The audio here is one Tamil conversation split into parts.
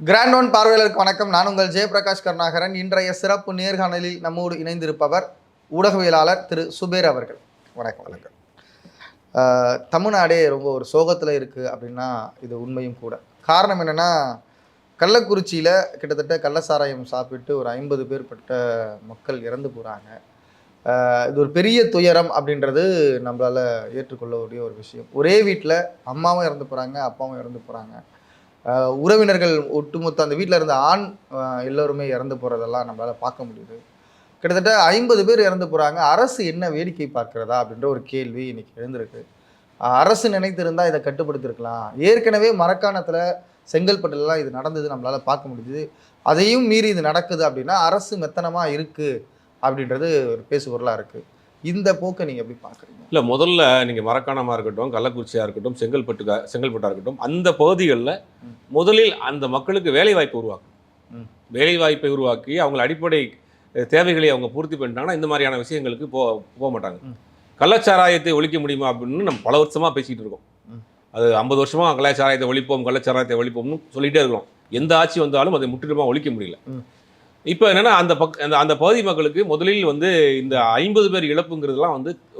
கிராண்ட் ஒன் பார்வையாளருக்கு வணக்கம். நான் உங்கள் ஜெயபிரகாஷ் கருணாகரன். இன்றைய சிறப்பு நேர்காணலில் நம்மோடு இணைந்திருப்பவர் ஊடகவியலாளர் திரு சுபேர் அவர்கள். வணக்கம். வணக்கம். தமிழ்நாடே ரொம்ப ஒரு சோகத்தில் இருக்குது அப்படின்னா இது உண்மையும் கூட. காரணம் என்னென்னா, கள்ளக்குறிச்சியில் கிட்டத்தட்ட கள்ளசாராயம் சாப்பிட்டு ஒரு 50 பேர் பட்ட மக்கள் இறந்து போகிறாங்க. இது ஒரு பெரிய துயரம் அப்படின்றது நம்மளால் ஏற்றுக்கொள்ளக்கூடிய ஒரு விஷயம். ஒரே வீட்டில் அம்மாவும் இறந்து போகிறாங்க, அப்பாவும் இறந்து போகிறாங்க. உறவினர்கள் ஒட்டுமொத்த அந்த வீட்டில் இருந்த ஆண் எல்லோருமே இறந்து போகிறதெல்லாம் நம்மளால் பார்க்க முடியுது. கிட்டத்தட்ட 50 பேர் இறந்து போகிறாங்க. அரசு என்ன வேடிக்கை பார்க்கிறதா அப்படின்ற ஒரு கேள்வி இன்னைக்கு எழுந்திருக்கு. அரசு நினைத்திருந்தால் இதை கட்டுப்படுத்திருக்கலாம். ஏற்கனவே மரக்காணத்தில் செங்கல்பட்டுலாம் இது நடந்தது, நம்மளால் பார்க்க முடியுது. அதையும் மீறி இது நடக்குது அப்படின்னா அரசு மெத்தனமாக இருக்குது அப்படின்றது ஒரு பேசுபொருளாக இருக்குது. இந்த போக்கை நீங்கள் எப்படி பார்க்குறீங்க? இல்லை, முதல்ல நீங்கள் மரக்காணமாக இருக்கட்டும், கள்ளக்குறிச்சியாக இருக்கட்டும், செங்கல்பட்டாக இருக்கட்டும், அந்த பகுதிகளில் முதலில் அந்த மக்களுக்கு வேலைவாய்ப்பு உருவாக்கும். வேலைவாய்ப்பை உருவாக்கி அவங்கள அடிப்படை தேவைகளை அவங்க பூர்த்தி பண்ணிட்டாங்கன்னா இந்த மாதிரியான விஷயங்களுக்கு போக மாட்டாங்க. கள்ளச்சாராயத்தை ஒழிக்க முடியுமா அப்படின்னு நம்ம பல வருஷமாக பேசிக்கிட்டு இருக்கோம். அது 50 வருஷமாக கள்ளச்சாராயத்தை ஒழிப்போம்னு சொல்லிகிட்டே இருக்கிறோம். எந்த ஆட்சி வந்தாலும் அதை முற்றிலுமாக ஒழிக்க முடியல. இப்போ என்னென்னா, அந்த பகுதி மக்களுக்கு முதலில் இந்த 50 பேர் இழப்புங்கிறதுலாம்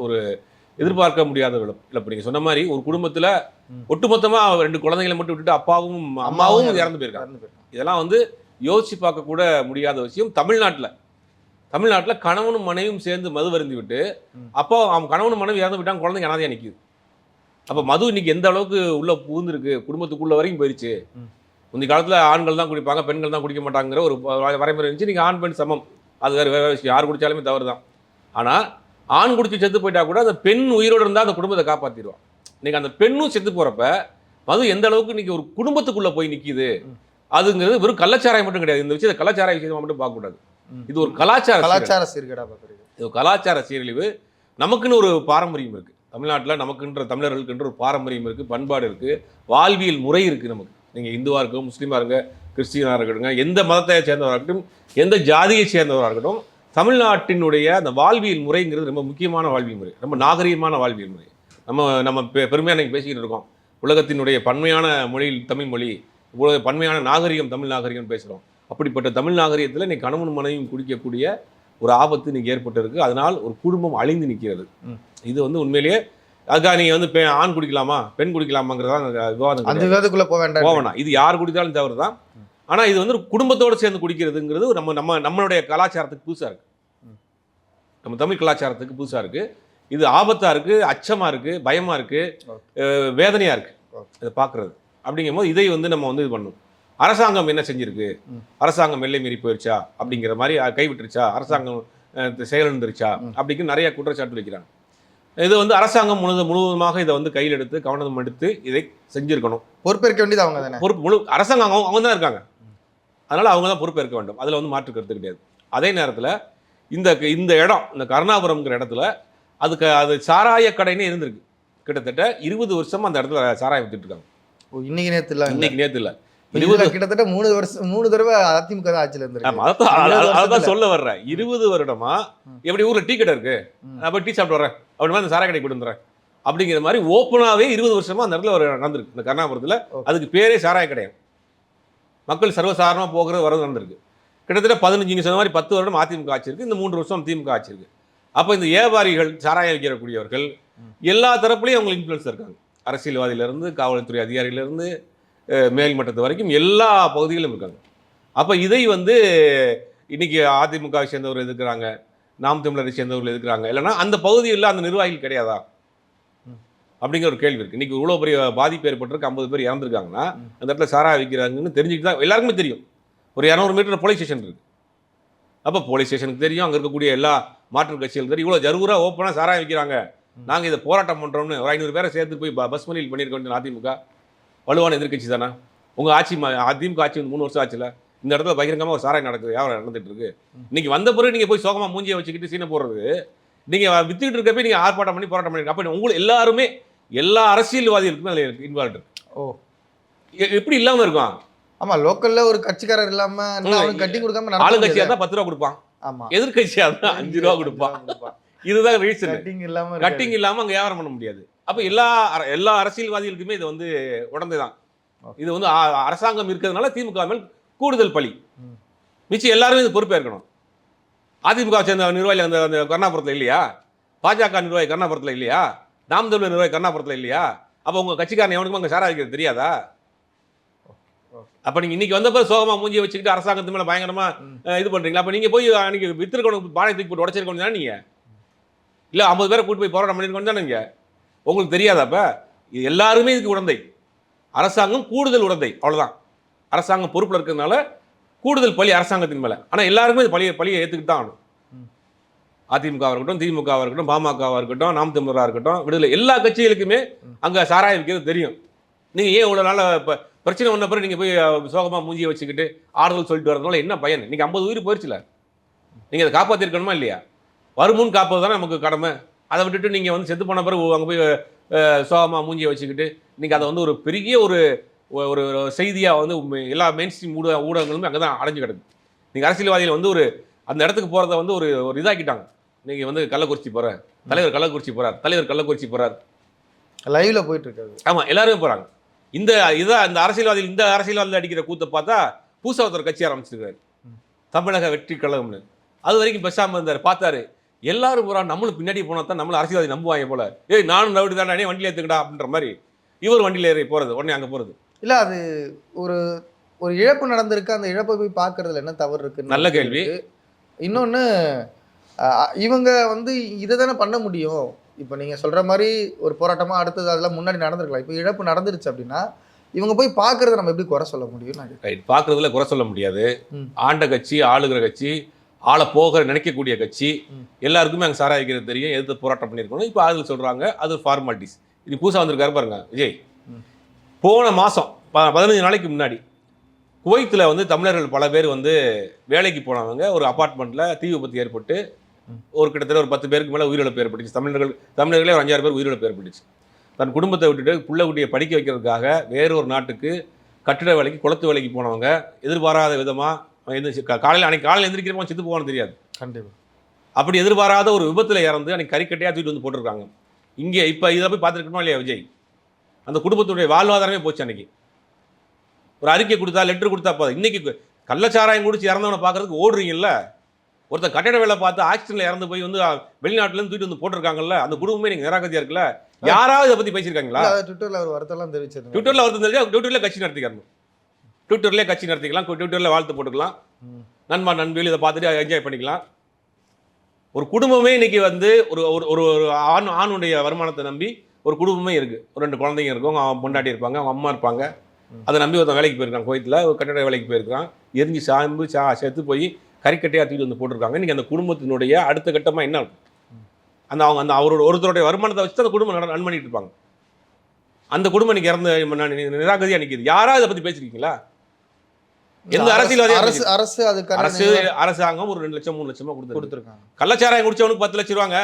ஒரு எதிர்பார்க்க முடியாத இழப்பு. நீங்கள் சொன்ன மாதிரி ஒரு குடும்பத்தில் ஒட்டுமொத்தமாக 2 குழந்தைகளை மட்டும் விட்டுட்டு அப்பாவும் அம்மாவும் இறந்து போயிருக்காங்க. இதெல்லாம் யோசிச்சு பார்க்கக்கூட முடியாத விஷயம். தமிழ்நாட்டில் கணவனும் மனைவியும் சேர்ந்து மது வருந்தி விட்டு அப்போ அவன் கணவனும் மனைவி இறந்து விட்டாங்க, குழந்தைங்க அனாதையாக நிற்கிது. அப்போ மது இன்னைக்கு எந்த அளவுக்கு உள்ள புகுந்துருக்கு, குடும்பத்துக்குள்ள வரைக்கும் போயிடுச்சு. முந்தைய காலத்தில் ஆண்கள் தான் குடிப்பாங்க, பெண்கள் தான் குடிக்க மாட்டாங்கிற ஒரு வரைமுறை இருந்துச்சு. நீங்கள் ஆண் பெண் சமம், அது வேறு விஷயம். யார் குடித்தாலுமே தவறு தான். ஆனால் ஆண் குடிச்சு செத்து போயிட்டா கூட அந்த பெண் உயிரோடு இருந்தால் அந்த குடும்பத்தை காப்பாற்றிடுவான். இன்றைக்கி அந்த பெண்ணும் செத்து போகிறப்ப மது எந்த அளவுக்கு இன்றைக்கி ஒரு குடும்பத்துக்குள்ளே போய் நிற்கிது அதுங்கிறது வெறும் கள்ளச்சாராயம் மட்டும் கிடையாது. இந்த விஷயத்தை கலாச்சார விஷயமாக மட்டும் பார்க்கக்கூடாது. இது ஒரு கலாச்சார சீர்கேடா பார்க்குறீங்க. இது கலாச்சார சீரழிவு. நமக்குன்னு ஒரு பாரம்பரியம் இருக்குது தமிழ்நாட்டில். நமக்குன்ற தமிழர்களுக்குன்ற ஒரு பாரம்பரியம் இருக்குது, பண்பாடு இருக்குது, வாழ்வியல் முறை இருக்குது. நமக்கு நீங்கள் இந்துவாக இருக்கட்டும், முஸ்லீமாக இருங்க, கிறிஸ்டியனாக இருக்கட்டும், எந்த மதத்தை சேர்ந்தவராக இருக்கட்டும், எந்த ஜாதியை சேர்ந்தவராக இருக்கட்டும், தமிழ்நாட்டினுடைய அந்த வாழ்வியல் முறைங்கிறது ரொம்ப முக்கியமான வாழ்வியல் முறை, ரொம்ப நாகரீகமான வாழ்வியல் முறை. நம்ம பெருமையாக நீங்கள் பேசிக்கிட்டு இருக்கோம். உலகத்தினுடைய பன்மையான மொழியில் தமிழ் மொழி, பன்மையான நாகரிகம் தமிழ் நாகரிகம் பேசுகிறோம். அப்படிப்பட்ட தமிழ் நாகரிகத்தில் இன்னைக்கு கணவன் மனைவியும் குடிக்கக்கூடிய ஒரு ஆபத்து இன்னைக்கு ஏற்பட்டிருக்கு. அதனால் ஒரு குடும்பம் அழிந்து நிற்கிறது. இது உண்மையிலேயே அதுக்காக நீங்கள் ஆண் குடிக்கலாமா பெண் குடிக்கலாமாங்கிறதான் விவாதம். அந்த விவாதத்துக்குள்ளே போக வேண்டாம். இது யார் குடித்தாலும் தவறு தான். ஆனால் இது குடும்பத்தோடு சேர்ந்து குடிக்கிறதுங்கிறது நம்மளுடைய கலாச்சாரத்துக்கு புதுசாக இருக்குது. நம்ம தமிழ் கலாச்சாரத்துக்கு புதுசாக இருக்குது. இது ஆபத்தாக இருக்குது, அச்சமாக இருக்குது, பயமாக இருக்குது, வேதனையாக இருக்குது இதை பார்க்குறது. அப்படிங்கும்போது இதை நம்ம இது பண்ணணும். அரசாங்கம் என்ன செஞ்சுருக்கு, அரசாங்கம் எல்லை மீறி போயிடுச்சா அப்படிங்கிற மாதிரி, கைவிட்டுருச்சா, அரசாங்கம் செயலிழந்துருச்சா அப்படிங்கிற நிறைய குற்றச்சாட்டு வைக்கிறாங்க. இது அரசாங்கம் முழுவதுமாக இதை கையில் எடுத்து கவனம் எடுத்து இதை செஞ்சுருக்கணும். பொறுப்பேற்க வேண்டியது அவங்க தானே. முழு அரசாங்கம் அவங்க தான் இருக்காங்க. அதனால் அவங்க தான் பொறுப்பேற்க வேண்டும். அதில் மாற்று கருத்து கிடையாது. அதே நேரத்தில் இந்த இடம், இந்த கருணாபுரம்ங்கிற இடத்துல அது சாராய கடைன்னு இருந்திருக்கு. கிட்டத்தட்ட 20 வருஷம் அந்த இடத்துல சாராயம் வித்துட்டு இருக்காங்க. இன்னைக்கு நேற்று இல்லை, கிட்டத்தட்ட 3 தடவை அதிமுக தான் ஆட்சியில் இருந்திருக்கு. அதான் சொல்ல வர்றேன். 20 வருடமா எப்படி ஊரில் டீ கடை இருக்கு, நான் போய் டீ சாப்பிட்டு வரேன், அப்படி மாதிரி சாராய கடை கொடுத்துறேன் அப்படிங்கிற மாதிரி ஓப்பனாகவே 20 வருஷமா அந்த இடத்துல நடந்திருக்கு. இந்த கருணாபுரத்தில் அதுக்கு பேரே சாராய கிடையாது. மக்கள் சர்வசாதாரணமாக போகிறது வரது நடந்திருக்கு. கிட்டத்தட்ட 15, நீங்க சொன்ன மாதிரி 10 வருடம் அதிமுக ஆட்சி இருக்கு, இந்த 3 வருஷம் திமுக ஆட்சி இருக்கு. அப்போ இந்த வியாபாரிகள், சாராயம் விற்கக்கூடியவர்கள் எல்லா தரப்புலையும் அவங்க இன்ஃப்ளூயன்ஸ் இருக்காங்க. அரசியல்வாதியிலேருந்து, காவல்துறை அதிகாரியிலேருந்து, மேல்மட்டத்து வரைக்கும் எல்லா பகுதிகளிலும் இருக்காங்க. அப்போ இதை இன்னைக்கு அதிமுகவை சேர்ந்தவர் எதிர்க்கிறாங்க, நாம் தமிழரை சேர்ந்தவர்கள் எதிர்க்கிறாங்க. இல்லைன்னா அந்த பகுதியில் அந்த நிர்வாகிகள் கிடையாதா அப்படிங்கிற ஒரு கேள்வி இருக்குது. இன்றைக்கி இவ்வளோ பெரிய பாதிப்பு ஏற்பட்டிருக்கு, 50 பேர் இறந்துருக்காங்கன்னா அந்த இடத்துல சாராய விற்கிறாங்கன்னு தெரிஞ்சுட்டு தான் எல்லாருக்குமே தெரியும். ஒரு 200 மீட்டர் போலீஸ் ஸ்டேஷன் இருக்குது. அப்போ போலீஸ் ஸ்டேஷனுக்கு தெரியும், அங்கே இருக்கக்கூடிய எல்லா மாற்று கட்சிகளுக்கு தெரியும். இவ்வளோ ஜருவராக ஓப்பனாக சாராயம் விற்கிறாங்க, நாங்கள் இதை போராட்டம் பண்ணுறோம்னு ஒரு 500 பேரை சேர்த்து போய் பஸ் மறியல் பண்ணியிருக்க வேண்டிய அதிமுக வலுவான எதிர்கட்சி தானே. உங்கள் ஆட்சி, அதிமுக ஆட்சி 3 வருஷம் ஆச்சுல, இந்த இடத்துல பகிரங்கமாக ஒரு சாராயம் நடக்குது, யாரும் நடந்துட்டு இருக்கு. இன்னைக்கு வந்த பிறகு நீங்கள் போய் சோகமாக மூஞ்சியை வச்சுக்கிட்டு சீனை போடுறது, நீங்கள் வித்துக்கிட்டு இருக்கப்போ நீங்கள் ஆர்ப்பாட்டம் பண்ணி போராட்டம் பண்ணிருக்க. அப்போ உங்களுக்கு எல்லாருமே, எல்லா அரசியல்வாதிகளுக்குமே அதில் இன்வால்வ் இருக்கு. எப்படி இல்லாமல் இருக்கும்? ஆமாம், லோக்கலில் ஒரு கட்சிக்காரர் இல்லாமல் கட்டி கொடுக்காம, ஆளுங்கட்சியாக தான் 10 ரூபா கொடுப்பான், எதிர்கட்சியாக தான் 5 ரூபா கொடுப்பான். இதுதான் ரீசன். கட்டிங் இல்லாமல் அங்கே வியாபாரம் பண்ண முடியாது. அப்போ எல்லா அரசியல்வாதிகளுக்குமே இது உடனே தான். இது வந்து அரசாங்கம் இருக்கிறதுனால திமுக மேல் கூடுதல் பழி. மிச்சம் எல்லாருமே இது பொறுப்பேற்கணும். அதிமுக சேர்ந்த நிர்வாகி அந்த கருணாபுரத்தில் இல்லையா? பாஜக நிர்வாகி கருணாபுரத்தில் இல்லையா? நாம் தமிழர் நிர்வாகி கருணாபுரத்தில் இல்லையா? அப்போ உங்க கட்சிக்காரன் எவனுக்கும் அங்கே சாரா வைக்கிறது தெரியாதா? அப்போ நீங்கள் இன்னைக்கு வந்தப்போ சோகமா மூஞ்சியை வச்சுக்கிட்டு அரசாங்கத்து மேலே பயங்கரமா இது பண்றீங்களா? அப்போ நீங்கள் போய் அன்னைக்கு வித்திருக்கணும் பானை தூக்கி போட்டு உடச்சிருக்கணும் தானே நீங்க? இல்லை 50 பேரை கூட்டு போய் போராட்டம் பண்ணிருக்கணும் தானே நீங்க? உங்களுக்கு தெரியாதா? அப்போ இது எல்லாருமே இதுக்கு உடந்தை. அரசாங்கம் கூடுதல் உடந்தை, அவ்வளோதான். அரசாங்கம் பொறுப்பில் இருக்கிறதுனால கூடுதல் பழி அரசாங்கத்தின் மேலே. ஆனால் எல்லாருமே இது பழியை ஏற்றுக்கிட்டு தான் ஆகணும். அதிமுகவாக இருக்கட்டும், திமுகவாக இருக்கட்டும், பாமகவாக இருக்கட்டும், நாம் தமிழராக இருக்கட்டும், விடுதலை எல்லா கட்சிகளுக்குமே அங்கே சாராயம் விற்கிறது தெரியும். நீங்கள் ஏன் இவ்வளோ நாள் இப்போ பிரச்சனை ஒன்ற பிறகு நீங்கள் போய் சோகமாக மூஞ்சியை வச்சுக்கிட்டு ஆறுதல் சொல்லிட்டு வரதுனால என்ன பயன்? நீங்கள் 50 உயிர் போயிடுச்சுல, நீங்கள் அதை காப்பாற்றிருக்கணுமா இல்லையா? வருமுன் காப்பது தானே நமக்கு கடமை. அதை விட்டுட்டு நீங்கள் வந்து செத்து போன பிறகு அங்கே போய் சோகமாக மூஞ்சியை வச்சுக்கிட்டு நீங்கள் அதை வந்து ஒரு பெரிய ஒரு ஒரு செய்தியாக வந்து எல்லா மெயின் ஸ்ட்ரீம் ஊடகங்களுமே அங்கே தான் அடைஞ்சு கிடக்கு. நீங்கள் அரசியல்வாதிகள் வந்து ஒரு அந்த இடத்துக்கு போகிறத வந்து ஒரு இதாக்கிட்டாங்க. நீங்கள் வந்து கள்ளக்குறிச்சி போகிற தலைவர் கள்ளக்குறிச்சி போகிறார், தலைவர் கள்ளக்குறிச்சி போகிறார், லைவ்ல போயிட்டு இருக்காது. ஆமாம், எல்லாருமே போகிறாங்க. இந்த அரசியல்வாதிகள் இந்த அரசியல்வாதிகள் அடிக்கிற கூத்தை பார்த்தா புதுசாக ஒருத்தர் கட்சி ஆரம்பிச்சிருக்காரு, தமிழக வெற்றி கழகம்னு. அது வரைக்கும் பேசாமல் இருந்தார். பார்த்தாரு எல்லாரும் போகிறா, நம்மளும் பின்னாடி போனால் தான் நம்மளை அரசியல்வாதி நம்புவாங்க போல. ஏய் நானும் நவிட்டு தானே வண்டியில் ஏற்றுக்கடா அப்படின்ற மாதிரி இவர் வண்டியில் ஏறி போகிறது, உடனே அங்கே போகிறது. இல்லை, அது ஒரு ஒரு இழப்பு நடந்திருக்கு. அந்த இழப்பை போய் பார்க்கறதுல என்ன தவறு இருக்கு? நல்ல கேள்வி. இன்னொன்று, இவங்க வந்து இதை தானே பண்ண முடியும். இப்போ நீங்கள் சொல்கிற மாதிரி ஒரு போராட்டமாக அடுத்தது அதெல்லாம் முன்னாடி நடந்திருக்கலாம். இப்போ இழப்பு நடந்துருச்சு அப்படின்னா இவங்க போய் பார்க்கறத நம்ம எப்படி குறை சொல்ல முடியும்? ரைட், பார்க்குறதுல குறை சொல்ல முடியாது. ஆண்ட கட்சி, ஆளுகிற கட்சி, ஆளை போக நினைக்கக்கூடிய கட்சி, எல்லாருக்குமே அங்கே சாரா வைக்கிறது தெரியும், எதிர்த்து போராட்டம் பண்ணியிருக்கணும். இப்போ ஆளுகள் சொல்கிறாங்க, அது ஃபார்மாலிட்டிஸ். இது புதுசாக வந்திருக்காரு பாருங்க விஜய். போன மாதம் 15 நாளைக்கு முன்னாடி குவைத்தில் வந்து தமிழர்கள் பல பேர் வந்து வேலைக்கு போனவங்க ஒரு அப்பார்ட்மெண்ட்டில் தீ விபத்து ஏற்பட்டு கிட்டத்தட்ட ஒரு 10 பேருக்கு மேலே உயிரிழப்பு ஏற்பட்டுச்சு. தமிழர்களே ஒரு 5-6 பேர் உயிரிழப்பு ஏற்பட்டுச்சு. தன் குடும்பத்தை விட்டுட்டு புள்ள குட்டியை படிக்க வைக்கிறதுக்காக வேறொரு நாட்டுக்கு கட்டிட வேலைக்கு, குளத்து வேலைக்கு போனவங்க எதிர்பாராத விதமாக எழுந்திரிச்சு காலையில் எந்திரிக்கிறப்போ செத்து போவான்னு தெரியாது. கண்டிப்பாக அப்படி எதிர்பாராத ஒரு விபத்தில் இறந்து அன்றைக்கி கறிக்கட்டையாக தூக்கிட்டு வந்து போட்டிருக்காங்க. இங்கே இப்போ இதை போய் பார்த்துருக்கணுமா இல்லையா விஜய்? அந்த குடும்பத்துடைய வாழ்வாதாரமே போச்சு. அன்றைக்கி ஒரு அறிக்கை கொடுத்தா, லெட்டர் கொடுத்தா போதும். இன்றைக்கி கள்ளச்சாராயம் குடிச்சு இறந்தவனை பார்க்குறதுக்கு ஓடுறீங்கல்ல. ஒருத்தர் கட்டிட வேலை பார்த்து ஆக்சிடென்ட்ல இறந்து போய் வந்து வெளிநாட்டிலேருந்து தூக்கிட்டு வந்து போட்டிருக்காங்க. அந்த குடும்பமே நீங்கள் நிராகதியாக இருக்குல்ல. யாராவது இதை பற்றி பேசியிருக்காங்களா? ட்விட்டரில் ஒரு வருத்தம்லாம் தெரிவிச்சது. ட்விட்டரில் வருத்தம் தெரிஞ்சா ட்விட்டரில் கட்சி நடத்திக்கணும். ட்விட்டர்லேயே கட்சி நடத்திக்கலாம், ட்விட்டரில் வாழ்த்து போட்டுக்கலாம், நண்பா நண்பிகள் இதை பார்த்துட்டு என்ஜாய் பண்ணிக்கலாம். ஒரு குடும்பமே இன்னைக்கு வந்து ஒரு ஆணுடைய வருமானத்தை நம்பி ஒரு குடும்பமே இருக்குது. ஒரு 2 குழந்தைங்க இருக்கும், அவங்க பொண்டாட்டி இருப்பாங்க, அவங்க அம்மா இருப்பாங்க. அதை நம்பி ஒருத்தன் வேலைக்கு போயிருக்கான், குவைத்தில் ஒரு கட்டட வேலைக்கு போயிருக்கான். எரிஞ்சு சாம்பு செத்து போய் கறிக்கட்டையாக தூக்கிட்டு வந்து போட்டிருக்காங்க. இன்றைக்கி அந்த குடும்பத்தினுடைய அடுத்த கட்டமாக என்ன இருக்கும்? அவங்க அவரோட ஒருத்தருடைய வருமானத்தை வச்சு அந்த குடும்பம் ரன் பண்ணிட்டு இருப்பாங்க. அந்த குடும்பம் இன்னைக்கு இறந்து நிராகதியாக நிற்கிது. யாராவது இதை பற்றி பேசிருக்கீங்களா? எந்த அரசியல்வாதி? அரசாங்கம் ஒரு 2 லட்சம் 3 லட்சமா கொடுத்துருக்காங்க. கள்ளச்சாராயம் குடிச்சவனுக்கு 10 லட்சம் ரூபாங்க.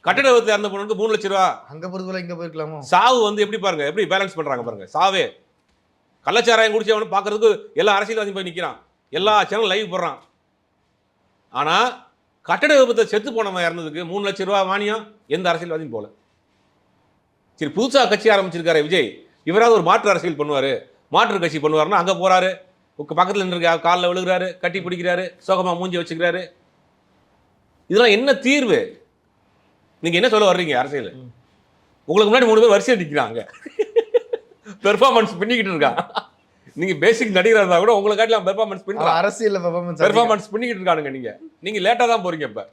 கட்டட விபத்துல இறந்த பொண்ணுக்கு 3 லட்சம் ரூபா. அங்க பொறுத்தவரை இங்க போயிருக்கலாமோ? சாவு வந்து எப்படி பாருங்க, எப்படி பேலன்ஸ் பண்றாங்க பாருங்க. சாவே கள்ளச்சாராயம் குடிச்சவனு பார்க்கறதுக்கு எல்லா அரசியல்வாதியும் போய் நிற்கிறான், எல்லா சேனல் லைவ் போடுறான். ஆனா கட்டட விபத்தை செத்து போனவன் இறந்ததுக்கு 3 லட்சம் ரூபா மானியம் எந்த அரசியல்வாதியும் போல. சரி, புதுசாக கட்சி ஆரம்பிச்சிருக்காரு விஜய், இவராவது ஒரு மாற்று அரசியல் பண்ணுவார், மாற்று கட்சி பண்ணுவாருன்னா அங்கே போகிறாரு, பக்கத்தில் நின்று காலில் விழுகிறாரு, கட்டி பிடிக்கிறாரு, சோகமாக மூஞ்சி வச்சுக்கிறாரு. இதெல்லாம் என்ன தீர்வு? நீங்கள் என்ன சொல்ல வர்றீங்க? அரசியல் உங்களுக்கு முன்னாடி 3 பேர் வரிசையாக நிற்கிறாங்க, பெர்ஃபார்மன்ஸ் பண்ணிக்கிட்டு இருக்கான். நீங்கள் பேசிக் நடிகராக இருந்தால் கூட உங்களை காட்டிலாம் பெர்ஃபார்மன்ஸ் பண்ணி அரசியல் பெர்ஃபார்மன்ஸ் பண்ணிக்கிட்டு இருக்கானுங்க. நீங்கள் லேட்டாக தான் போகிறீங்க.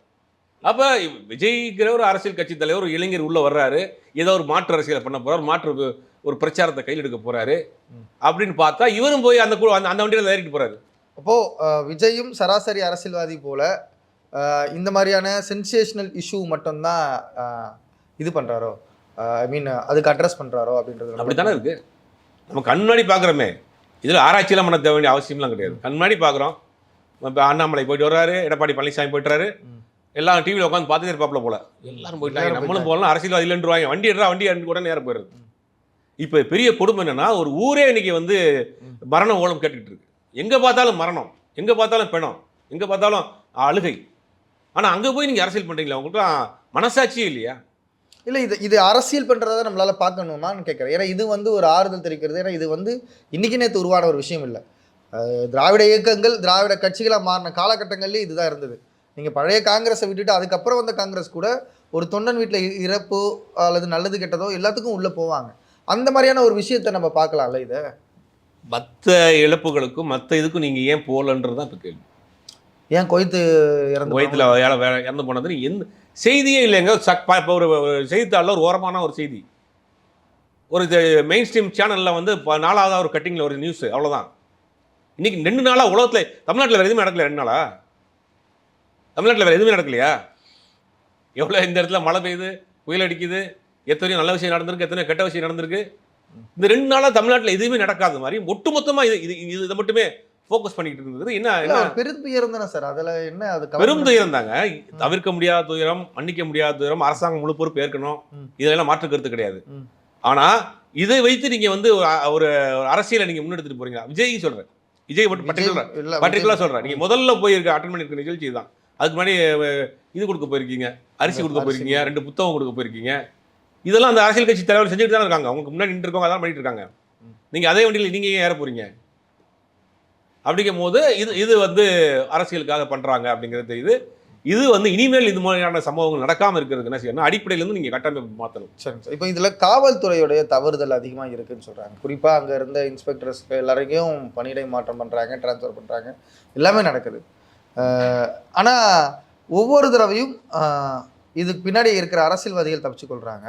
அப்போ விஜய்ங்கிற ஒரு அரசியல் கட்சி தலைவர், ஒரு இளைஞர் உள்ளே வர்றாரு, ஏதோ ஒரு மாற்று அரசியலை பண்ண போகிறார், மாற்று ஒரு பிரச்சாரத்தை கையில் எடுக்க போகிறாரு அப்படின்னு பார்த்தா இவரும் போய் அந்த வண்டியில் ஏறிட்டு போகிறாரு. அப்போது விஜயும் சராசரி அரசியல்வாதி போல் இந்த மாதிரியான சென்சேஷனல் இஷ்யூ மட்டும்தான் இது பண்ணுறாரோ, ஐ மீன் அதுக்கு அட்ரஸ் பண்ணுறாரோ அப்படின்றது அப்படி தானே இருக்குது. நம்ம கண்ணாடி பார்க்குறோமே, இதில் ஆராய்ச்சியெல்லாம் பண்ண தேவை வேண்டிய அவசியம்லாம் கிடையாது. கண்ணாடி பார்க்குறோம். இப்போ அண்ணாமலை போயிட்டு வர்றாரு, எடப்பாடி பழனிசாமி போய்ட்டுறாரு, எல்லாம் டிவியில் உட்காந்து பார்த்துட்டு இருப்பாப்புல போல. எல்லாரும் போயிட்டாங்க, நம்மளும் போகலாம், அரசியல்வாதி இல்லைன்றுவாங்க, வண்டி எடுத்து கூட நேரம் போயிடுது. இப்போ பெரிய கொடுமை என்னன்னா, ஒரு ஊரே இன்னைக்கு வந்து மரண ஓலம் கேட்டுக்கிட்டு இருக்கு. எங்கே பார்த்தாலும் மரணம், எங்கே பார்த்தாலும் பிணம், எங்கே பார்த்தாலும் அழுகை. ஆனால் அங்கே போய் நீங்கள் அரசியல் பண்ணுறீங்களா? உங்களுக்கு மனசாட்சியே இல்லையா? இல்லை இது அரசியல் பண்ணுறத நம்மளால பார்க்கணுமான்னு கேட்குறேன். ஏன்னா இது வந்து ஒரு ஆறுதல் தெரிவிக்கிறது. ஏன்னா இது வந்து இன்னைக்கு நேற்று உருவான ஒரு விஷயம் இல்லை. திராவிட இயக்கங்கள் திராவிட கட்சிகளாக மாறின காலகட்டங்கள்லேயே இதுதான் இருந்தது. நீங்கள் பழைய காங்கிரஸை விட்டுட்டு அதுக்கப்புறம் வந்த காங்கிரஸ் கூட ஒரு தொண்டன் வீட்டில் இறப்போ அல்லது நல்லது கெட்டதோ எல்லாத்துக்கும் உள்ளே போவாங்க. அந்த மாதிரியான ஒரு விஷயத்தை நம்ம பார்க்கலாம்ல இதை. மற்ற இழப்புகளுக்கும் மற்ற இதுக்கும் நீங்கள் ஏன் போகலன்றது தான் இப்போ கேள்வி. ஏன் கொய்த்து குவைத்தில் இறந்து போனது எந்த செய்தியே இல்லைங்க. இப்போ ஒரு செய்தித்தாளில் ஒரு ஓரமான ஒரு செய்தி, ஒரு மெயின் ஸ்ட்ரீம் சேனலில் வந்து 4வது ஒரு கட்டிங்கில் ஒரு நியூஸ், அவ்வளோதான். இன்னைக்கு 2 நாளாக உலகத்தில் தமிழ்நாட்டில் வேறு எதுவுமே நடக்கல. 2 நாளா தமிழ்நாட்டில் வேறு எதுவுமே நடக்கலையா? எவ்வளோ இந்த இடத்துல மழை பெய்யுது, புயல் அடிக்குது, எத்தனையோ நல்ல விஷயம் நடந்திருக்கு, எத்தனையோ கெட்ட விஷயம் நடந்திருக்கு. இந்த 2 நாளாக தமிழ்நாட்டில் எதுவுமே நடக்காத மாதிரி ஒட்டுமொத்தமாக இதை மட்டுமே ஃபோக்கஸ் பண்ணிக்கிட்டு இருந்தது. என்ன பெரும் துயரம் தானே சார். அதில் என்ன அது பெரும் துயரம் தாங்க. தவிர்க்க முடியாத துயரம், மன்னிக்க முடியாத துயரம், அரசாங்கம் முழு பொறுப்பு ஏற்கணும், இதெல்லாம் மாற்று கருத்து கிடையாது. ஆனால் இதை வைத்து நீங்கள் வந்து ஒரு அரசியலை நீங்கள் முன்னெடுத்துட்டு போறீங்க. விஜய் சொல்கிறேன், விஜய் மட்டும் பர்டிகுலராக சொல்கிறேன். நீங்கள் முதல்ல போயிருக்க அட்டன் பண்ணியிருக்க நிகழ்ச்சி தான். அதுக்கு முன்னாடி இது கொடுக்க போயிருக்கீங்க, அரிசி கொடுக்க போயிருக்கீங்க, 2 புத்தகம் கொடுக்க போயிருக்கீங்க. இதெல்லாம் அந்த அரசியல் கட்சி தலைவர் செஞ்சுட்டு தான் இருக்காங்க. அவங்களுக்கு முன்னாடி நின்று இருக்கவங்க அதான் பண்ணிட்டு இருக்காங்க. நீங்கள் அதே வண்டியில் நீங்கள் ஏன் ஏற போறீங்க? அப்படிங்கும் போது இது வந்து அரசியலுக்காக பண்ணுறாங்க அப்படிங்கிறது தெரியுது. இது வந்து இனிமேல் இது மாதிரியான சம்பவங்கள் நடக்காமல் இருக்கிறதுக்கு என்ன செய்யணும், அடிப்படையிலேருந்து நீங்கள் கட்டமைப்பு மாற்றணும். சரிங்க சார். இப்போ இதில் காவல்துறையுடைய தவறுதல் அதிகமாக இருக்குதுன்னு சொல்கிறாங்க. குறிப்பாக அங்கே இருந்த இன்ஸ்பெக்டர்ஸ்க்கு எல்லாரையும் பணியிடை மாற்றம் பண்ணுறாங்க, ட்ரான்ஸ்ஃபர் பண்ணுறாங்க, எல்லாமே நடக்குது. ஆனால் ஒவ்வொரு தடவையும் இதுக்கு பின்னாடி இருக்கிற அரசியல்வாதிகள் தப்பிச்சு கொள்கிறாங்க,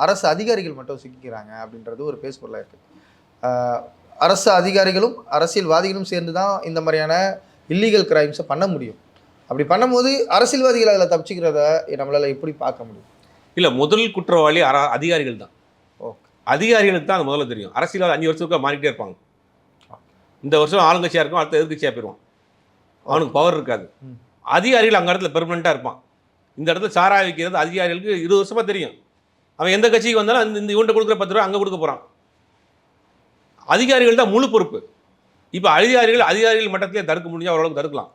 அரசு அதிகாரிகள் மட்டும் சிக்கிக்கிறாங்க அப்படின்றது ஒரு பேசுபொருளாக இருக்குது. அரசு அதிகாரிகளும் அரசியல்வாதிகளும் சேர்ந்து தான் இந்த மாதிரியான இல்லீகல் கிரைம்ஸை பண்ண முடியும். அப்படி பண்ணும்போது அரசியல்வாதிகள் அதில் தப்பிச்சுக்கிறத நம்மளால் எப்படி பார்க்க முடியும்? இல்லை, முதல் குற்றவாளி அதிகாரிகள் தான். ஓகே, அதிகாரிகளுக்கு தான் அது முதல்ல தெரியும். அரசியல்வாதி 5 வருஷத்துக்கு மாறிக்கிட்டே இருப்பாங்க. இந்த வருஷம் ஆளுங்கட்சியாக இருக்கும், அடுத்த எதிர்கட்சியாக போயிடுவான். அவனுக்கு பவர் இருக்காது. அதிகாரிகள் அங்கே இடத்துல பெர்மனெண்ட்டாக இருப்பான். இந்த இடத்துல சாராய வைக்கிறது அதிகாரிகளுக்கு 20 வருஷமாக தெரியும். அவன் எந்த கட்சிக்கு வந்தாலும் இந்த இவன்ட்ட கொடுக்குற 10 ரூபா அங்கே கொடுக்க போகிறான். அதிகாரிகள் தான் முழு பொறுப்பு. இப்போ அதிகாரிகள் மட்டத்திலே தடுக்க முடிஞ்சால் ஓரளவுக்கு தடுக்கலாம்,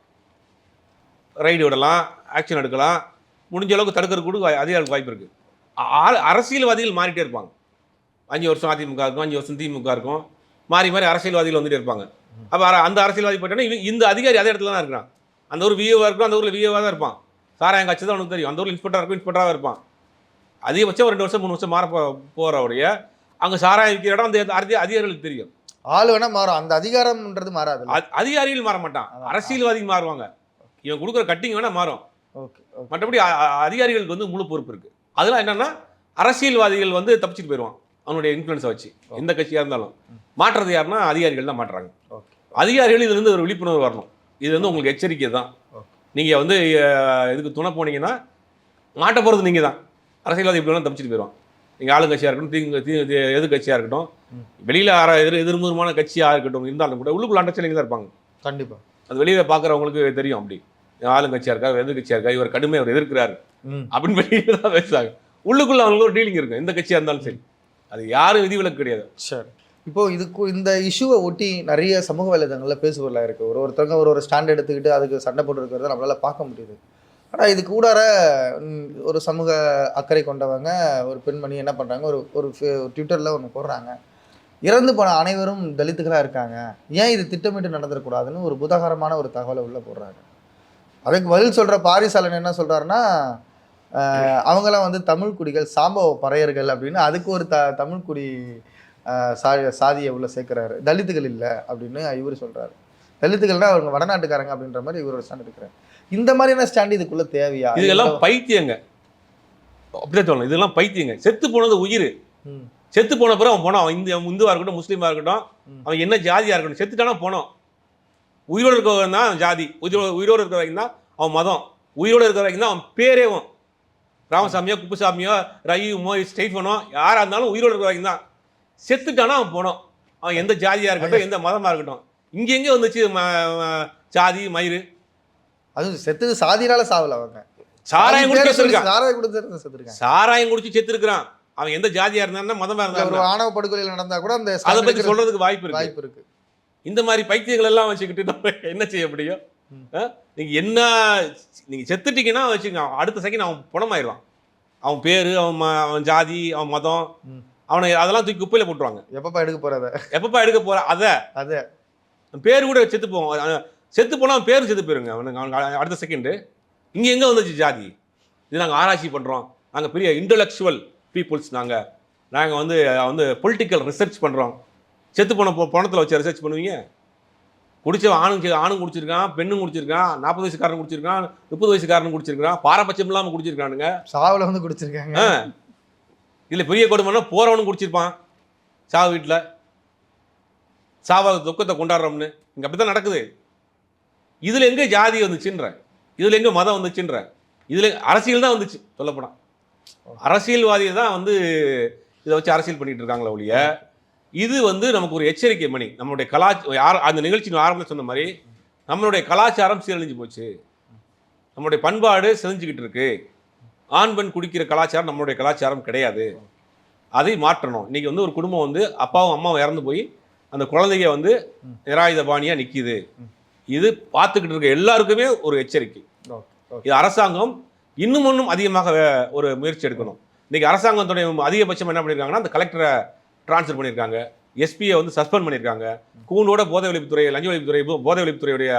ரைடு விடலாம், ஆக்ஷன் எடுக்கலாம், முடிஞ்ச அளவுக்கு தடுக்கிறதுக்கு கூட அதிகாரிகளுக்கு வாய்ப்பு இருக்குது. அரசியல்வாதிகள் மாறிட்டே இருப்பாங்க. 5 வருஷம் அதிமுக இருக்கும், 5 வருஷம் திமுக இருக்கும், மாறி மாறி அரசியல்வாதிகள் வந்துட்டே இருப்பாங்க. அப்போ அந்த அரசியல்வாதி போயிட்டோன்னா இந்த அதிகாரி அதே இடத்துல தான் இருக்கிறான். அந்த ஊர் விஓவாக இருக்கும், அந்த ஊரில் விஓவாக தான் இருப்பான். சாராயம் காட்சி தான் அவனுக்கு தெரியும். அந்த ஊரில் இன்ஸ்பெக்டராக இருக்கும், இன்ஸ்பெக்டராக இருப்பான். அதிகபட்சம் 2 வருஷம் 3 வருஷம் மாற போகிறவுடைய அங்கே சாராயம் விற்கிற இடம் அந்த அதிகாரிகளுக்கு தெரியும். ஆள் வேணா மாறும், அந்த அதிகாரம்ன்றது மாறாது. அதிகாரிகள் மாற மாட்டான், அரசியல்வாதி மாறுவாங்க. இவன் கொடுக்குற கட்டிங் வேணா மாறும். ஓகே, மற்றபடி அதிகாரிகளுக்கு வந்து முழு பொறுப்பு இருக்குது. அதெல்லாம் என்னன்னா அரசியல்வாதிகள் வந்து தப்பிச்சுட்டு போயிடுவான் அவனுடைய இன்ஃப்ளூயன்ஸை வச்சு. எந்த கட்சியாக இருந்தாலும் மாற்றுறது யாருன்னா அதிகாரிகள் தான் மாற்றுறாங்க. அதிகாரிகள் இதுலேருந்து ஒரு விழிப்புணர்வு வரணும். இது வந்து உங்களுக்கு எச்சரிக்கை தான். நீங்கள் வந்து இதுக்கு துணை போனீங்கன்னா மாட்ட போகிறது நீங்கள் தான். அரசியல்வாதி இப்படிலாம் தப்பிச்சுட்டு போயிடுவான். நீங்கள் ஆளுங்கட்சியாக இருக்கட்டும், எதிர்கட்சியாக இருக்கட்டும், வெளியில் எதிர்முகமான கட்சியாக இருக்கட்டும், இருந்தாலும் கூட உள்ளுக்குள்ள அண்டர்ஸ்டாண்டிங் தான் இருப்பாங்க. கண்டிப்பாக அது வெளியில் பார்க்குறவங்களுக்கு தெரியும். அப்படி ஆளுங்கட்சியாக இருக்கா, எதிர்கட்சியாக இருக்கா, இவர் கடுமையாக அவர் எதிர்க்கிறாரு அப்படின்னு வெளியில் தான் பேசுவாங்க. உள்ளுக்குள்ள அவங்களுக்கு ஒரு டீலிங் இருக்கும், எந்த கட்சியாக இருந்தாலும் சரி. அது யாரும் விதிவிலக்கு கிடையாது. சரி, இப்போது இந்த இஷ்யூவை ஒட்டி நிறைய சமூக வலைதளங்களில் பேசுபொருளாக இருக்குது. ஒருத்தவங்க ஒரு ஸ்டாண்ட் எடுத்துக்கிட்டு அதுக்கு சண்டை போட்டு இருக்கிறத நம்மளால் பார்க்க முடியுது. ஆனால் இது கூடார ஒரு சமூக அக்கறை கொண்டவங்க ஒரு பெண்மணி என்ன பண்ணுறாங்க, ஒரு ட்விட்டரில் ஒன்று போடுறாங்க, இறந்து போன அனைவரும் தலித்துகளாக இருக்காங்க, ஏன் இது திட்டமிட்டு நடந்துடக்கூடாதுன்னு ஒரு புதகரமான ஒரு தகவலை உள்ளே போடுறாங்க. அதுக்கு பதில் சொல்கிற பாரிசாலன் என்ன சொல்கிறாருன்னா, அவங்களாம் வந்து தமிழ் குடிகள், சாம்பவ பறையர்கள் அப்படின்னு அதுக்கு ஒரு தமிழ்குடி சாதியை உள்ள சேர்க்குறாரு. தலித்துகள் இல்லை அப்படின்னு இவர் சொல்கிறாரு. தலித்துகள்னா அவங்க வடநாட்டுக்காரங்க அப்படின்ற மாதிரி இவர் ஒரு ஸ்டாண்ட் எடுக்கிறார். இந்த மாதிரியான ஸ்டாண்ட் இதுக்குள்ளே தேவையா? இதெல்லாம் பைத்தியங்க, அப்படியே சொல்லணும். இதெல்லாம் பைத்தியங்க. செத்து போனது உயிர். செத்து போன பிறகு அவன் போனோம், அவன் இந்துவாக இருக்கட்டும், முஸ்லீமாக இருக்கட்டும், அவன் என்ன ஜாதியாக இருக்கட்டும், செத்துட்டானா போனோம். உயிரோடு இருக்கிற வரைக்கும் தான் ஜாதி, உயிரோடு இருக்கிற வரைக்கும் தான் அவன் மதம், உயிரோடு இருக்கிற வரைக்கும் தான் அவன் பேரேவும். ராமசாமியோ, குப்புசாமியோ, ரயுமோ, ஸ்டெய்ஃபனோ யாராக இருந்தாலும் உயிரோடு இருக்கிற வரைக்கும் தான். செத்துட்டானா அவன் போனோம். அவன் எந்த ஜாதியாக இருக்கட்டும், எந்த மதமாக இருக்கட்டும். இங்கெங்கே வந்துச்சு ஜாதி மயிறு? அதுவும் செத்து சாதினால சாவல. அவங்க சாராயம் குடிச்சு செத்துருக்கான். சாராயம் குடிச்சு செத்துருக்கான். அவன் எந்த ஜாதியா இருந்தா, மதமா இருந்தா, ஒரு ஆணவ படுகொலையில் நடந்தா கூட அந்த அதை பத்தி சொல்றதுக்கு வாய்ப்பு இருக்கு. இந்த மாதிரி பைத்தியங்கள் எல்லாம் வச்சுக்கிட்டு நம்ம என்ன செய்ய முடியும்? நீங்க செத்துட்டீங்கன்னா வச்சுக்கோங்க, அடுத்த செகண்ட் அவன் பணமாயிடுவான். அவன் பேர், அவன் ஜாதி, அவன் மதம், ம். அவனை அதெல்லாம் தூக்கி குப்பையில் போட்டுருவாங்க. எப்பப்பா எடுக்க போறத எப்பப்பா எடுக்க போகிற அதை பேர் கூட செத்து போவோம். செத்து போனால் அவன் பேரும் செத்து போயிருங்க அவனுக்கு அடுத்த செகண்டு. இங்கே எங்கே வந்துச்சு ஜாதி? இது நாங்கள் ஆராய்ச்சி பண்ணுறோம், நாங்கள் பெரிய இன்டலெக்சுவல் பீப்புள்ஸ், நாங்கள் வந்து பொலிட்டிக்கல் ரிசர்ச் பண்ணுறோம். செத்து போன பணத்தில் வச்சு ரிசர்ச் பண்ணுவீங்க? குடிச்சவன் ஆணும் குடிச்சிருக்கான், பெண்ணும் குடிச்சிருக்கான், 40 வயசுக்காரன் குடிச்சிருக்கான், 30 வயசுக்காரன் குடிச்சிருக்கான், பாரபட்சம் இல்லாமல் குடிச்சிருக்கானுங்க. சாவில் வந்து குடிச்சிருக்காங்க. இதில் பெரிய கொடுமைன்னா போகிறவனும் குடிச்சிருப்பான் சாவு வீட்டில். சாவ துக்கத்தை கொண்டாடுறோம்னு இங்கே அப்படி தான் நடக்குது. இதில் எங்கே ஜாதி வந்துச்சுன்ற, இதில் எங்கே மதம் வந்துச்சுன்ற, இதில் அரசியல் தான் வந்துச்சு. சொல்லப்போனால் அரசியல்வாதியை தான் வந்து இதை வச்சு அரசியல் பண்ணிட்டு இருக்காங்களே ஒழிய, இது வந்து நமக்கு ஒரு எச்சரிக்கை மணி. நம்மளுடைய அந்த நிகழ்ச்சியின் ஆரம்பத்தில் சொன்ன மாதிரி நம்மளுடைய கலாச்சாரம் சீரழிஞ்சு போச்சு, நம்மளுடைய பண்பாடு செஞ்சுக்கிட்டு இருக்கு. ஆண் பெண் குடிக்கிற கலாச்சாரம் நம்மளுடைய கலாச்சாரம் கிடையாது. அதை மாற்றணும். இன்றைக்கி வந்து ஒரு குடும்பம் வந்து அப்பாவும் அம்மாவும் இறந்து போய் அந்த குழந்தைங்க வந்து நிராயுத பாணியாக நிற்கிது. இது பார்த்துக்கிட்டு இருக்க எல்லாருக்குமே ஒரு எச்சரிக்கை. இது அரசாங்கம் இன்னும் அதிகமாக ஒரு முயற்சி எடுக்கணும். இன்றைக்கி அரசாங்கத்துடைய அதிகபட்சம் என்ன பண்ணியிருக்காங்கன்னா, அந்த கலெக்டரை ட்ரான்ஸ்ஃபர் பண்ணியிருக்காங்க, எஸ்பியை வந்து சஸ்பெண்ட் பண்ணியிருக்காங்க, கூண்டோட போதை ஒழிப்புத்துறை, லஞ்ச ஒழிப்புத்துறை, போதை ஒழிப்புத்துறையுடைய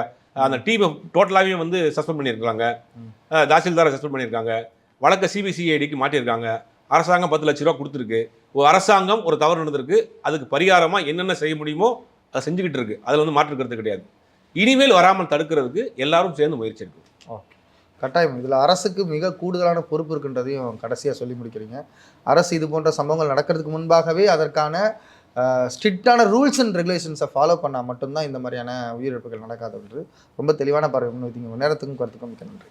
அந்த டீமை டோட்டலாகவே வந்து சஸ்பெண்ட் பண்ணியிருக்காங்க, தாசில்தாரை சஸ்பெண்ட் பண்ணியிருக்காங்க, வழக்கை சிபிசிஐடிக்கு மாட்டியிருக்காங்க. அரசாங்கம் 10 லட்ச ரூபா கொடுத்துருக்கு. ஒரு அரசாங்கம் ஒரு தவறு நடந்திருக்கு, அதுக்கு பரிகாரமாக என்னென்ன செய்ய முடியுமோ அதை செஞ்சுக்கிட்டு இருக்கு. அதில் வந்து மாற்றுக்கிறது கிடையாது. இனிமேல் வராமல் தடுக்கிறதுக்கு எல்லாரும் சேர்ந்து முயற்சி எடுக்கணும். ஓகே, கட்டாயம். இதில் அரசுக்கு மிக கூடுதலான பொறுப்பு இருக்குன்றதையும் கடைசியாக சொல்லி முடிக்கிறீங்க. அரசு இது போன்ற சம்பவங்கள் நடக்கிறதுக்கு முன்பாகவே அதற்கான ஸ்ட்ரிக்டான ரூல்ஸ் அண்ட் ரெகுலேஷன்ஸை ஃபாலோ பண்ணால் மட்டும்தான் இந்த மாதிரியான உயிரிழப்புகள் நடக்காது. ரொம்ப தெளிவான பார்வை முன்வைத்தீங்க. நேரத்துக்கும் கருத்துக்கும் மிக்க நன்றி.